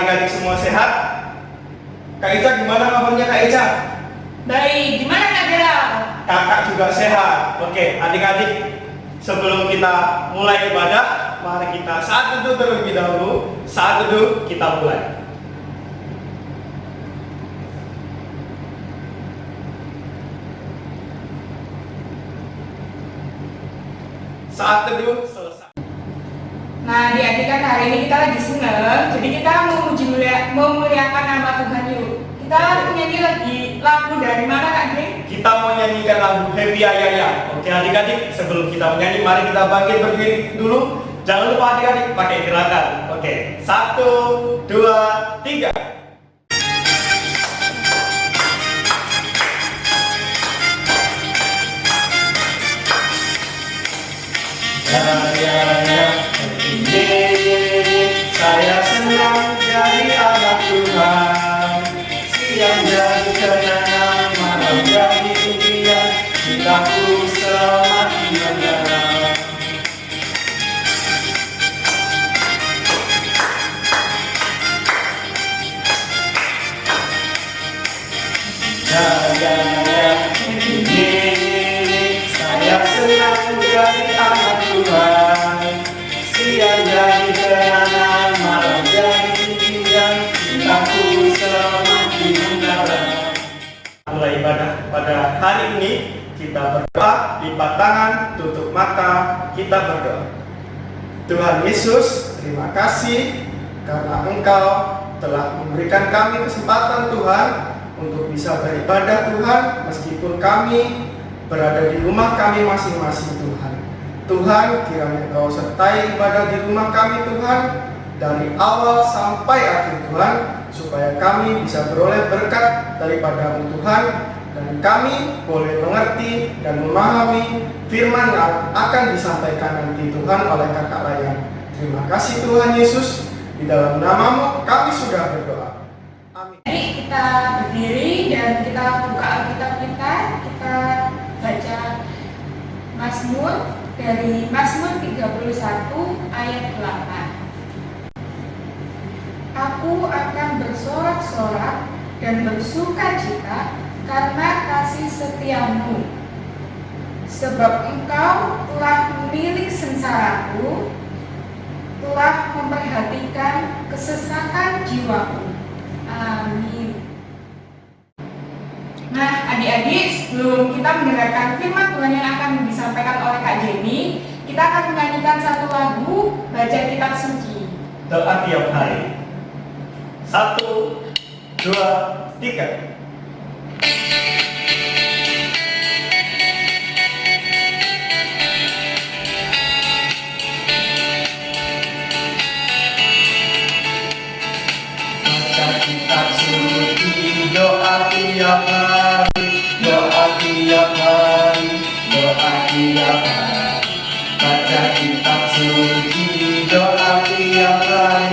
adik-adik semua sehat? Kak Ica gimana kabarnya Kak Ica? Baik, gimana Kak Gerald? Kakak juga sehat. Oke, adik-adik, sebelum kita mulai ibadah, mari kita saat teduh terlebih dahulu. Saat teduh kita mulai. Saat teduh selesai. Nah, adik-adik kan hari ini kita lagi seneng, jadi kita memuliakan nama Tuhan yuk. Kita nyanyi lagi lagu dari mana Kak Geng? Kita mau nyanyikan lagu Happy Ayaya. Oke adik-adik, sebelum kita menyanyi, mari kita bangkit berdiri dulu. Jangan lupa adik-adik pakai gerakan. Oke, 1, 2, 3. Saya senang jadi anak Tuhan. Siang jadi kenangan, malam jadi impian, cintaku semakin mendalam. Saya senang jadi anak Tuhan. Siang jadi kenangan, malam jadi impian, cintaku semakin mendalam. Mulai ibadah pada hari ini, kita berdoa, lipat tangan, tutup mata, kita berdoa. Tuhan Yesus, terima kasih karena Engkau telah memberikan kami kesempatan Tuhan untuk bisa beribadah Tuhan, meskipun kami berada di rumah kami masing-masing Tuhan. Tuhan, kiranya Engkau sertai ibadah di rumah kami Tuhan, dari awal sampai akhir Tuhan, supaya kami bisa beroleh berkat daripada-Mu Tuhan, dan kami boleh mengerti dan memahami firman yang akan disampaikan nanti Tuhan oleh Kakak Ryan. Terima kasih Tuhan Yesus, di dalam nama-Mu kami sudah berdoa. Amin. Jadi kita berdiri dan kita buka Alkitab kita baca Mazmur dari Mazmur 31 ayat 8. Aku akan bersorak-sorak dan bersukacita karena kasih setiamu, sebab Engkau telah menilik sengsaraku, telah memperhatikan kesesakan jiwaku. Amin. Nah, adik-adik, sebelum kita mendengarkan firman Tuhan yang akan disampaikan oleh Kak Jenny, kita akan menyanyikan satu lagu baca kitab suci. Doa tiap hari. 1, 2, 3. Baca kitab suci, doa tiap hari, doa tiap hari, doa tiap hari. Baca kitab suci, doa tiap hari,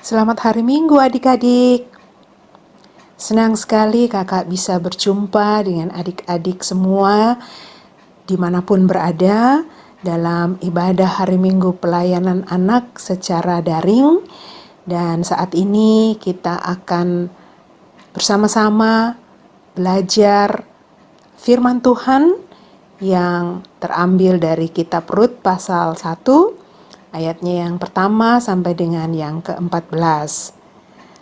Selamat hari Minggu adik-adik. Senang sekali kakak bisa berjumpa dengan adik-adik semua dimanapun berada dalam ibadah hari Minggu pelayanan anak secara daring. Dan saat ini kita akan bersama-sama belajar firman Tuhan yang terambil dari kitab Rut pasal 1 ayatnya yang pertama sampai dengan yang ke-14.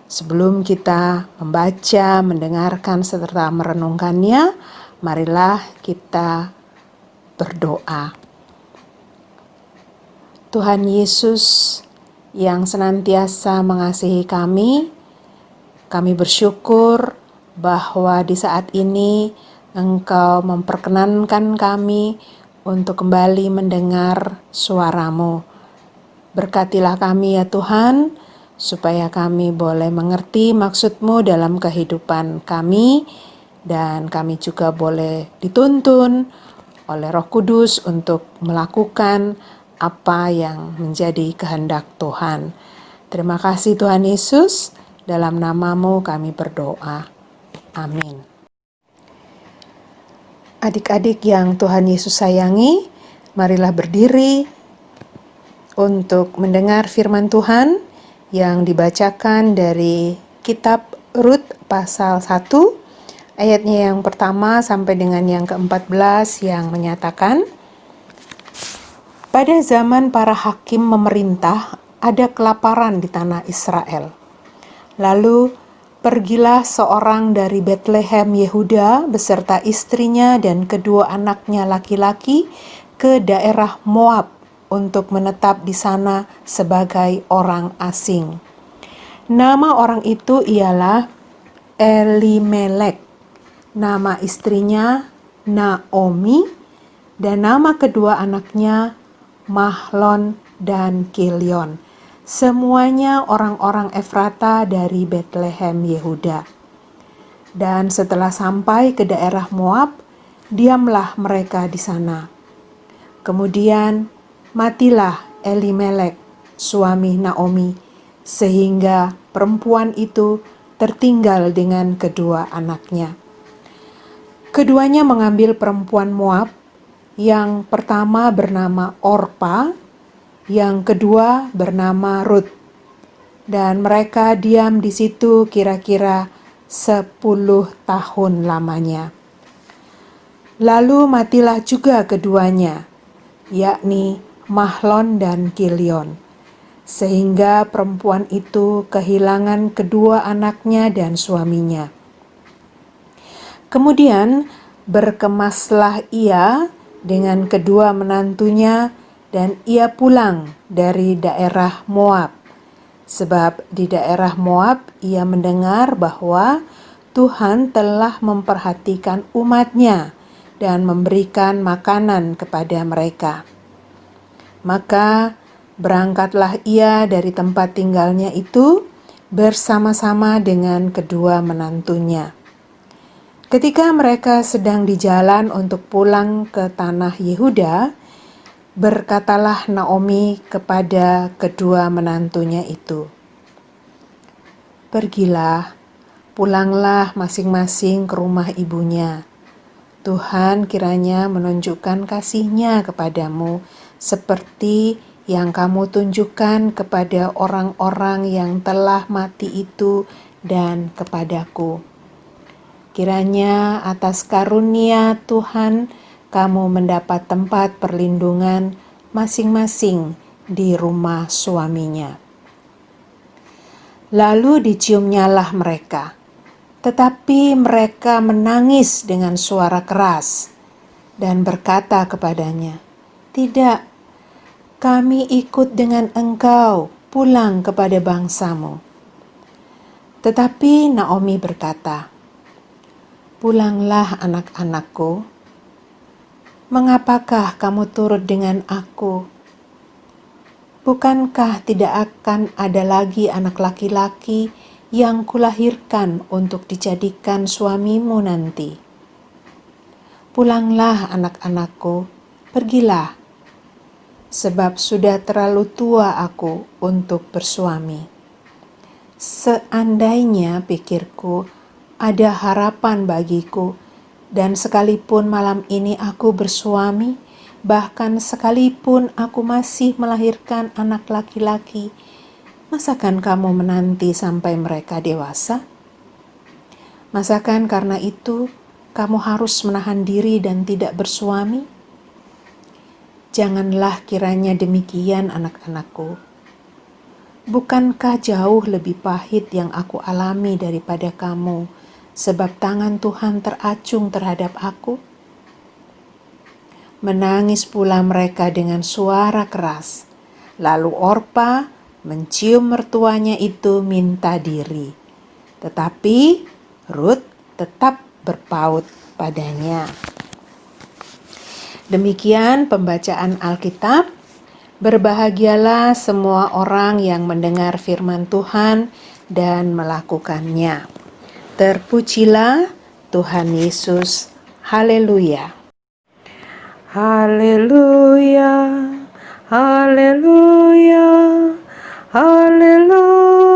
Sebelum kita membaca, mendengarkan, serta merenungkannya, marilah kita berdoa. Tuhan Yesus yang senantiasa mengasihi kami bersyukur bahwa di saat ini Engkau memperkenankan kami untuk kembali mendengar suara-Mu. Berkatilah kami ya Tuhan, supaya kami boleh mengerti maksud-Mu dalam kehidupan kami, dan kami juga boleh dituntun oleh Roh Kudus untuk melakukan apa yang menjadi kehendak Tuhan. Terima kasih Tuhan Yesus, dalam nama-Mu kami berdoa. Amin. Adik-adik yang Tuhan Yesus sayangi, marilah berdiri untuk mendengar firman Tuhan yang dibacakan dari kitab Rut pasal 1, ayatnya yang pertama sampai dengan yang ke-14 yang menyatakan, pada zaman para hakim memerintah, ada kelaparan di tanah Israel. Lalu pergilah seorang dari Betlehem Yehuda beserta istrinya dan kedua anaknya laki-laki ke daerah Moab untuk menetap di sana sebagai orang asing. Nama orang itu ialah Elimelek, nama istrinya Naomi, dan nama kedua anaknya Mahlon dan Kilion. Semuanya orang-orang Efrata dari Betlehem Yehuda. Dan setelah sampai ke daerah Moab, diamlah mereka di sana. Kemudian matilah Elimelek, suami Naomi, sehingga perempuan itu tertinggal dengan kedua anaknya. Keduanya mengambil perempuan Moab, yang pertama bernama Orpa, yang kedua bernama Rut, dan mereka diam di situ kira-kira 10 tahun lamanya. Lalu matilah juga keduanya, yakni Mahlon dan Kilion, sehingga perempuan itu kehilangan kedua anaknya dan suaminya. Kemudian berkemaslah ia dengan kedua menantunya, dan ia pulang dari daerah Moab, sebab di daerah Moab ia mendengar bahwa Tuhan telah memperhatikan umat-Nya dan memberikan makanan kepada mereka. Maka berangkatlah ia dari tempat tinggalnya itu bersama-sama dengan kedua menantunya. Ketika mereka sedang di jalan untuk pulang ke tanah Yehuda, berkatalah Naomi kepada kedua menantunya itu, pergilah, pulanglah masing-masing ke rumah ibunya. Tuhan kiranya menunjukkan kasih-Nya kepadamu seperti yang kamu tunjukkan kepada orang-orang yang telah mati itu dan kepadaku. Kiranya atas karunia Tuhan kamu mendapat tempat perlindungan masing-masing di rumah suaminya. Lalu diciumnyalah mereka, tetapi mereka menangis dengan suara keras dan berkata kepadanya, tidak, kami ikut dengan engkau pulang kepada bangsamu. Tetapi Naomi berkata, pulanglah anak-anakku. Mengapakah kamu turut dengan aku? Bukankah tidak akan ada lagi anak laki-laki yang kulahirkan untuk dijadikan suamimu nanti? Pulanglah anak-anakku, pergilah, sebab sudah terlalu tua aku untuk bersuami. Seandainya pikirku ada harapan bagiku, dan sekalipun malam ini aku bersuami, bahkan sekalipun aku masih melahirkan anak laki-laki, masakan kamu menanti sampai mereka dewasa? Masakan karena itu kamu harus menahan diri dan tidak bersuami? Janganlah kiranya demikian, anak-anakku. Bukankah jauh lebih pahit yang aku alami daripada kamu, sebab tangan Tuhan teracung terhadap aku? Menangis pula mereka dengan suara keras. Lalu Orpa mencium mertuanya itu minta diri. Tetapi Rut tetap berpaut padanya. Demikian pembacaan Alkitab. Berbahagialah semua orang yang mendengar firman Tuhan dan melakukannya. Terpujilah Tuhan Yesus. Haleluya. Haleluya. Haleluya. Haleluya.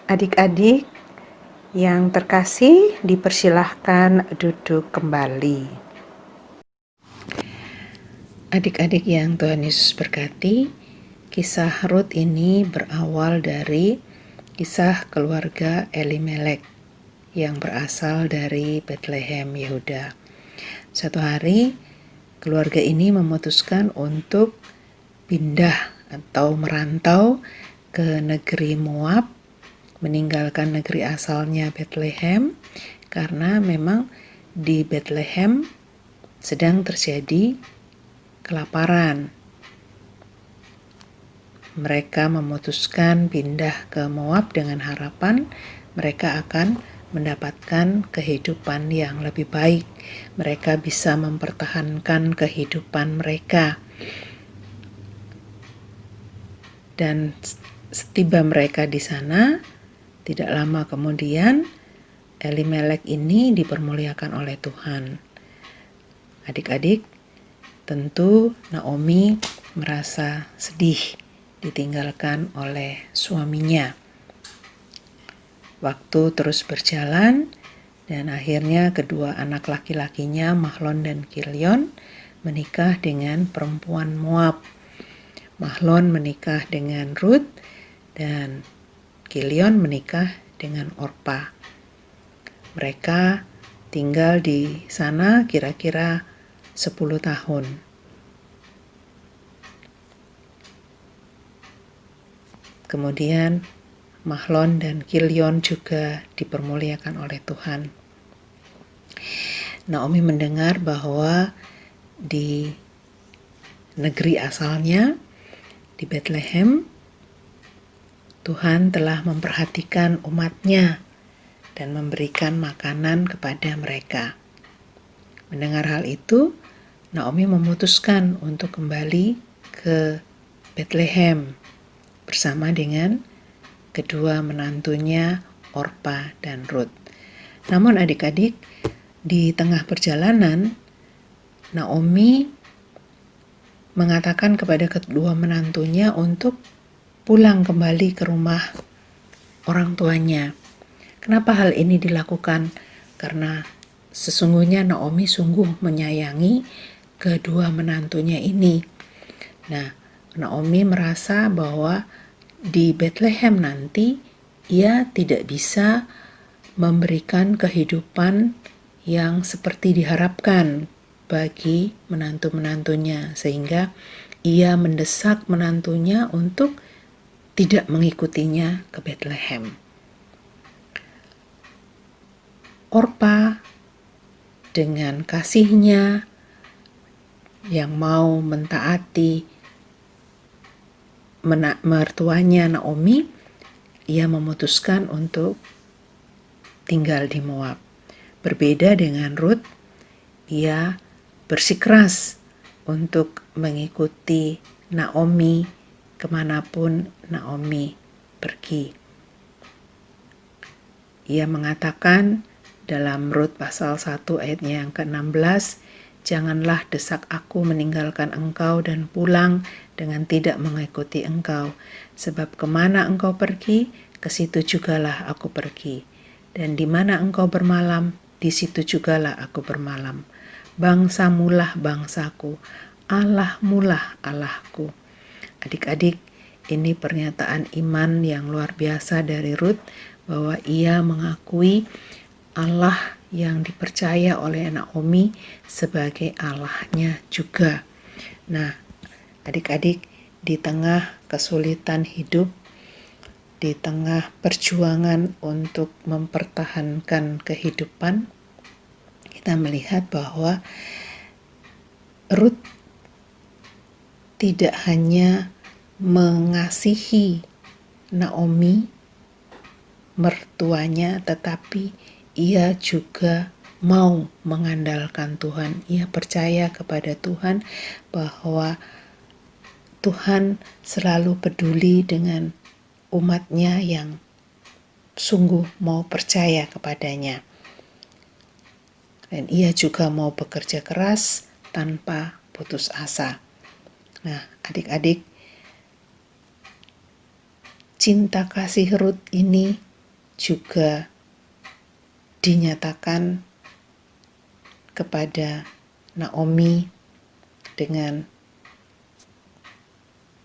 Adik-adik yang terkasih, dipersilahkan duduk kembali. Adik-adik yang Tuhan Yesus berkati, kisah Rut ini berawal dari kisah keluarga Elimelek yang berasal dari Bethlehem, Yehuda. Suatu hari, keluarga ini memutuskan untuk pindah atau merantau ke negeri Moab, meninggalkan negeri asalnya Bethlehem, karena memang di Bethlehem sedang terjadi kelaparan. Mereka memutuskan pindah ke Moab dengan harapan mereka akan mendapatkan kehidupan yang lebih baik. Mereka bisa mempertahankan kehidupan mereka. Dan setiba mereka di sana, tidak lama kemudian Elimelek ini dipermuliakan oleh Tuhan. Adik-adik, tentu Naomi merasa sedih ditinggalkan oleh suaminya. Waktu terus berjalan dan akhirnya kedua anak laki-lakinya, Mahlon dan Kilion, menikah dengan perempuan Moab. Mahlon menikah dengan Rut dan Kilion menikah dengan Orpa. Mereka tinggal di sana kira-kira 10 tahun. Kemudian Mahlon dan Kilion juga dipermuliakan oleh Tuhan. Naomi mendengar bahwa di negeri asalnya, di Bethlehem, Tuhan telah memperhatikan umatnya dan memberikan makanan kepada mereka. Mendengar hal itu, Naomi memutuskan untuk kembali ke Bethlehem bersama dengan kedua menantunya Orpa dan Rut. Namun adik-adik, di tengah perjalanan, Naomi mengatakan kepada kedua menantunya untuk pulang kembali ke rumah orang tuanya. Kenapa hal ini dilakukan? Karena sesungguhnya Naomi sungguh menyayangi kedua menantunya ini. Nah, Naomi merasa bahwa di Bethlehem nanti ia tidak bisa memberikan kehidupan yang seperti diharapkan bagi menantu-menantunya, sehingga ia mendesak menantunya untuk tidak mengikutinya ke Bethlehem. Orpa dengan kasihnya yang mau mentaati mertuanya Naomi, ia memutuskan untuk tinggal di Moab. Berbeda dengan Rut, ia bersikeras untuk mengikuti Naomi kemanapun Naomi pergi. Ia mengatakan dalam Rut pasal 1 ayatnya yang ke-16, "Janganlah desak aku meninggalkan engkau dan pulang dengan tidak mengikuti engkau. Sebab kemana engkau pergi, ke situ jugalah aku pergi. Dan di mana engkau bermalam, di situ jugalah aku bermalam. Bangsamulah bangsaku, Allahmulah Allahku." Adik-adik, ini pernyataan iman yang luar biasa dari Rut, bahwa ia mengakui Allah yang dipercaya oleh Naomi sebagai Allahnya juga. Nah, adik-adik, di tengah kesulitan hidup, di tengah perjuangan untuk mempertahankan kehidupan, kita melihat bahwa Rut tidak hanya mengasihi Naomi, mertuanya, tetapi ia juga mau mengandalkan Tuhan. Ia percaya kepada Tuhan bahwa Tuhan selalu peduli dengan umatnya yang sungguh mau percaya kepadanya. Dan ia juga mau bekerja keras tanpa putus asa. Nah, adik-adik, cinta kasih Rut ini juga dinyatakan kepada Naomi dengan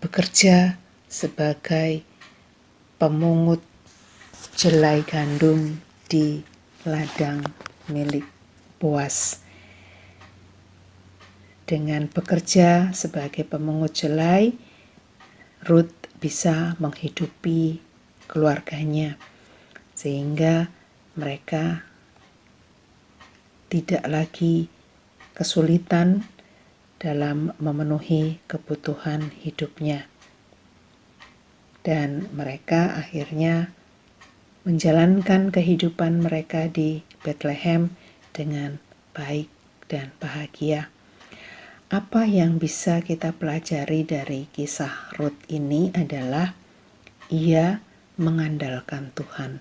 bekerja sebagai pemungut jelai gandum di ladang milik Boas. Dengan bekerja sebagai pemungut jelai, Rut bisa menghidupi keluarganya sehingga mereka tidak lagi kesulitan dalam memenuhi kebutuhan hidupnya. Dan mereka akhirnya menjalankan kehidupan mereka di Bethlehem dengan baik dan bahagia. Apa yang bisa kita pelajari dari kisah Rut ini adalah ia mengandalkan Tuhan.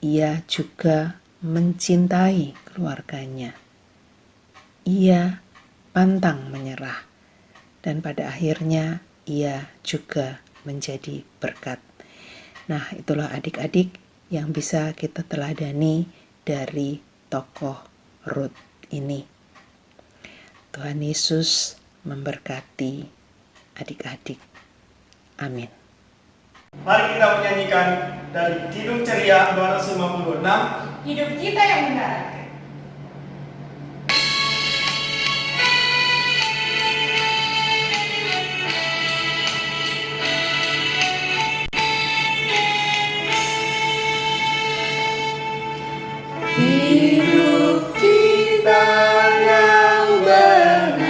Ia juga mencintai keluarganya. Ia pantang menyerah, dan pada akhirnya ia juga menjadi berkat. Nah, itulah adik-adik yang bisa kita teladani dari tokoh Rut ini. Tuhan Yesus memberkati adik-adik. Amin. Mari kita menyanyikan dari Kidung Ceria 256. Hidup kita yang benar. Hidup kita yang benar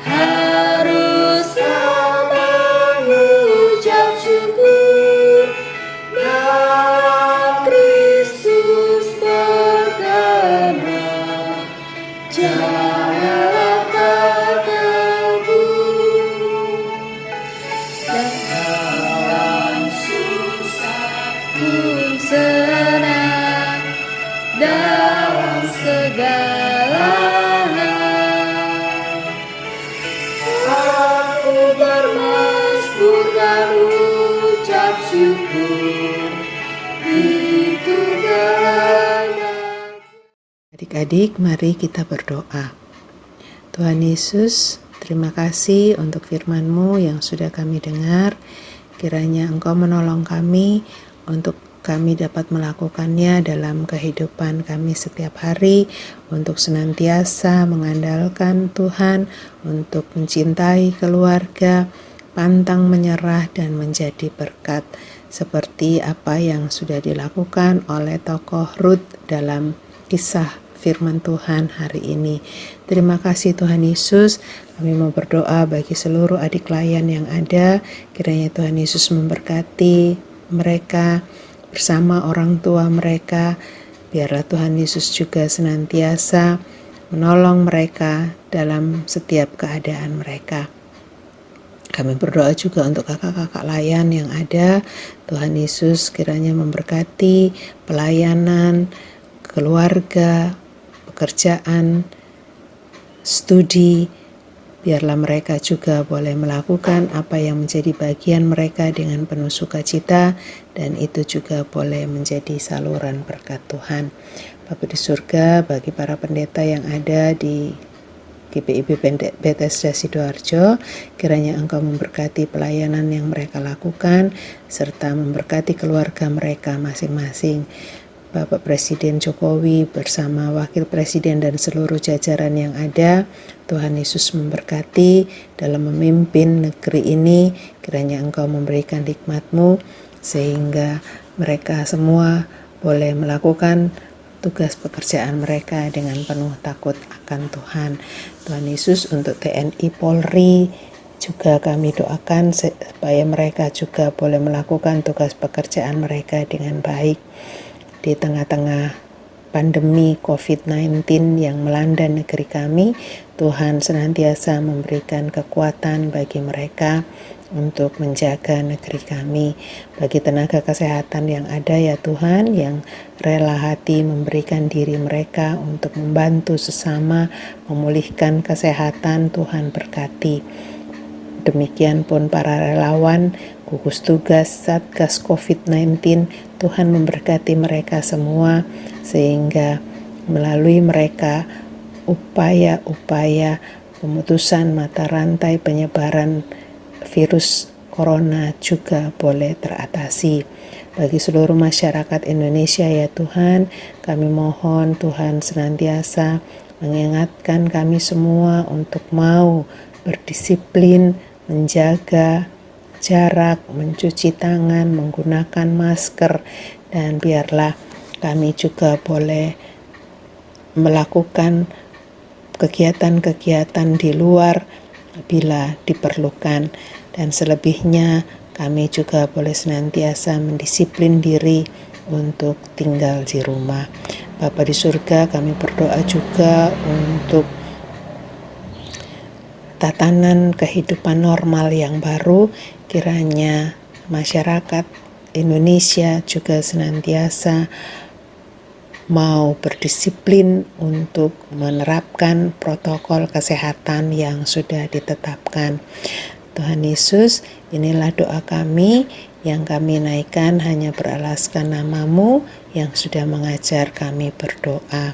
harus mengucap syukur dalam Kristus terkenal. Janganlah terkebun dan dalam susah pun senang dalam segala hal. Aku bermazmur dan ucap syukur, itu kehendak. Adik-adik, mari kita berdoa. Tuhan Yesus, terima kasih untuk firman-Mu yang sudah kami dengar. Kiranya Engkau menolong kami untuk kami dapat melakukannya dalam kehidupan kami setiap hari, untuk senantiasa mengandalkan Tuhan, untuk mencintai keluarga, pantang menyerah dan menjadi berkat, seperti apa yang sudah dilakukan oleh tokoh Rut dalam kisah firman Tuhan hari ini. Terima kasih Tuhan Yesus. Kami mau berdoa bagi seluruh adik layan yang ada. Kiranya Tuhan Yesus memberkati mereka bersama orang tua mereka. Biarlah Tuhan Yesus juga senantiasa menolong mereka dalam setiap keadaan mereka. Kami berdoa juga untuk kakak-kakak layan yang ada. Tuhan Yesus kiranya memberkati pelayanan, keluarga, pekerjaan, studi. Biarlah mereka juga boleh melakukan apa yang menjadi bagian mereka dengan penuh sukacita, dan itu juga boleh menjadi saluran berkat Tuhan. Bapa di surga, bagi para pendeta yang ada di GPIB Bethesda Sidoarjo, kiranya Engkau memberkati pelayanan yang mereka lakukan, serta memberkati keluarga mereka masing-masing. Bapak Presiden Jokowi bersama Wakil Presiden dan seluruh jajaran yang ada, Tuhan Yesus memberkati dalam memimpin negeri ini. Kiranya Engkau memberikan hikmat-Mu sehingga mereka semua boleh melakukan tugas pekerjaan mereka dengan penuh takut akan Tuhan. Tuhan Yesus, untuk TNI Polri juga kami doakan supaya mereka juga boleh melakukan tugas pekerjaan mereka dengan baik di tengah-tengah pandemi COVID-19 yang melanda negeri kami. Tuhan senantiasa memberikan kekuatan bagi mereka untuk menjaga negeri kami. Bagi tenaga kesehatan yang ada ya Tuhan, yang rela hati memberikan diri mereka untuk membantu sesama memulihkan kesehatan, Tuhan berkati. Demikian pun para relawan, gugus tugas Satgas COVID-19, Tuhan memberkati mereka semua sehingga melalui mereka upaya-upaya pemutusan mata rantai penyebaran virus corona juga boleh teratasi. Bagi seluruh masyarakat Indonesia ya Tuhan, kami mohon Tuhan senantiasa mengingatkan kami semua untuk mau berdisiplin, menjaga jarak, mencuci tangan, menggunakan masker, dan biarlah kami juga boleh melakukan kegiatan-kegiatan di luar bila diperlukan, dan selebihnya kami juga boleh senantiasa mendisiplin diri untuk tinggal di rumah. Bapa di surga, kami berdoa juga untuk tatanan kehidupan normal yang baru, kiranya masyarakat Indonesia juga senantiasa mau berdisiplin untuk menerapkan protokol kesehatan yang sudah ditetapkan. Tuhan Yesus, inilah doa kami yang kami naikkan hanya beralaskan nama-Mu yang sudah mengajar kami berdoa.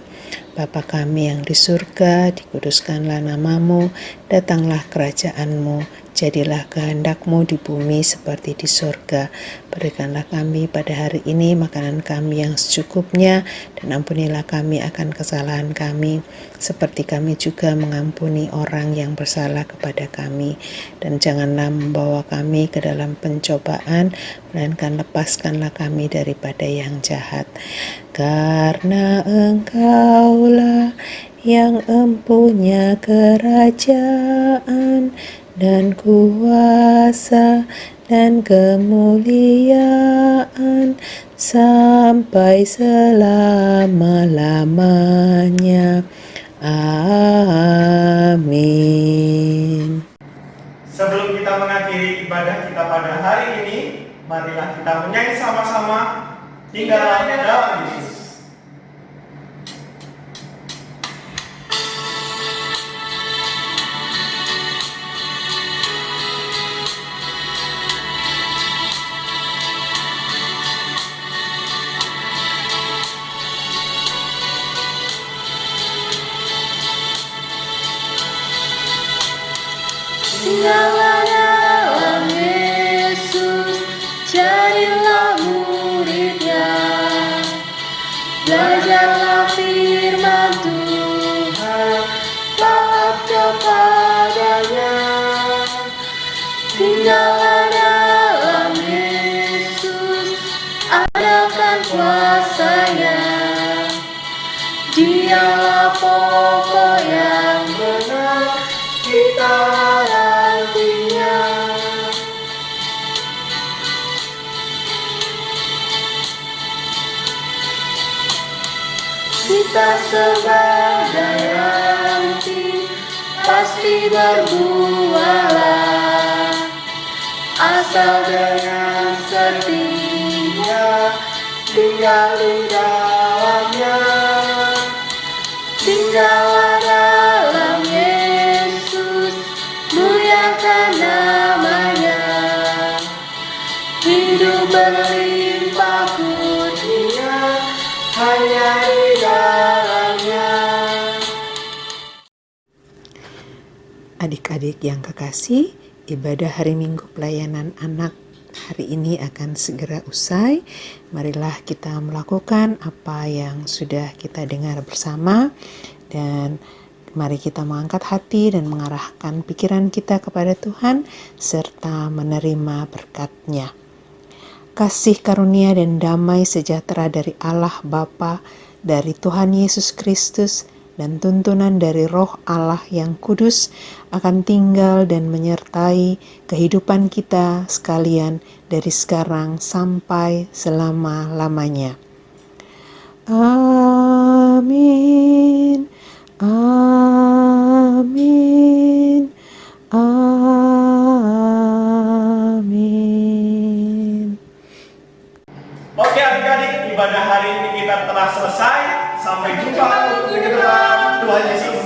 Bapa kami yang di surga, dikuduskanlah nama-Mu, datanglah kerajaan-Mu, jadilah kehendak-Mu di bumi seperti di surga. Berikanlah kami pada hari ini makanan kami yang secukupnya, dan ampunilah kami akan kesalahan kami, seperti kami juga mengampuni orang yang bersalah kepada kami. Dan janganlah membawa kami ke dalam pencobaan, melainkan lepaskanlah kami daripada yang jahat. Karena Engkaulah yang empunya kerajaan dan kuasa dan kemuliaan sampai selama-lamanya. Amin. Sebelum kita mengakhiri ibadah kita pada hari ini, marilah kita menyanyi sama-sama Tinggallah dalam Yesus. Tinggallah dalam Yesus, jadilah murid-Nya, belajarlah firman Tuhan, taat kepada-Nya. Tinggallah dalam Yesus, andalkan kuasa-Nya, Dialah pokok yang benar, kita nantinya. Kita sebagai ranting pasti berbuahlah, asal dengan setia tinggal di dalamnya. Tinggallah dalam Yesus, muliakan nama-Nya, hidup berlimpah kurnia hanya di dalamnya. Adik-adik yang kekasih, ibadah hari Minggu pelayanan anak hari ini akan segera usai. Marilah kita melakukan apa yang sudah kita dengar bersama, dan mari kita mengangkat hati dan mengarahkan pikiran kita kepada Tuhan serta menerima berkat-Nya. Kasih karunia dan damai sejahtera dari Allah Bapa, dari Tuhan Yesus Kristus, dan tuntunan dari Roh Allah yang kudus akan tinggal dan menyertai kehidupan kita sekalian dari sekarang sampai selama-lamanya. Amin. Amin. Amin. Amin. Oke adik-adik, ibadah hari ini kita telah selesai. Sampai jumpa minggu depan. Tuhan Yesus